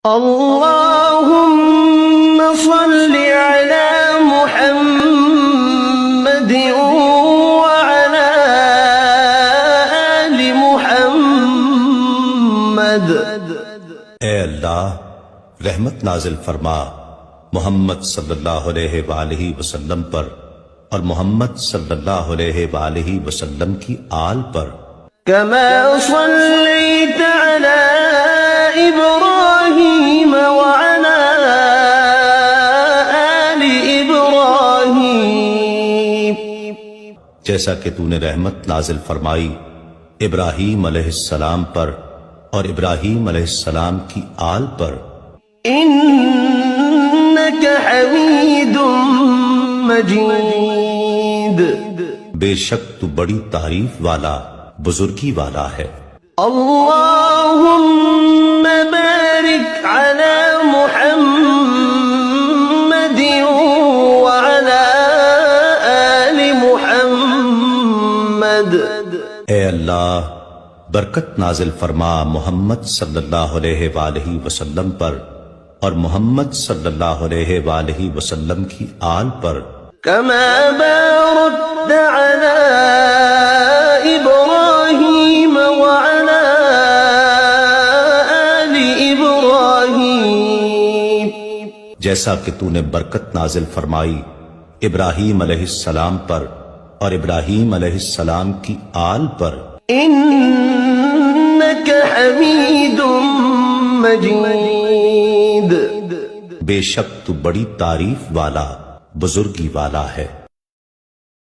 اللهم صل على محمد وعلى آل محمد۔ اے اللہ رحمت نازل فرما محمد صلی اللہ علیہ وآلہ وسلم پر اور محمد صلی اللہ علیہ وآلہ وسلم کی آل پر۔ كما صليت على إبراهيم وعلى آل إبراهيم، جیسا کہ تو نے رحمت نازل فرمائی ابراہیم علیہ السلام پر اور ابراہیم علیہ السلام کی آل پر۔ إنك حميد مجيد، بے شک تو بڑی تعریف والا بزرگی والا ہے۔ اللهم بارك على محمد وعلى آل محمد۔ اے اللہ برکت نازل فرما محمد صلی اللہ علیہ وآلہ وسلم پر اور محمد صلی اللہ علیہ وآلہ وسلم کی آل پر۔ كما باركت على إبراهيم وعلى آل إبراهيم، جیسا کہ تو نے برکت نازل فرمائی ابراہیم علیہ السلام پر اور ابراہیم علیہ السلام کی آل پر۔ إنك حميد مجيد، بے شک تو بڑی تعریف والا بزرگی والا ہے۔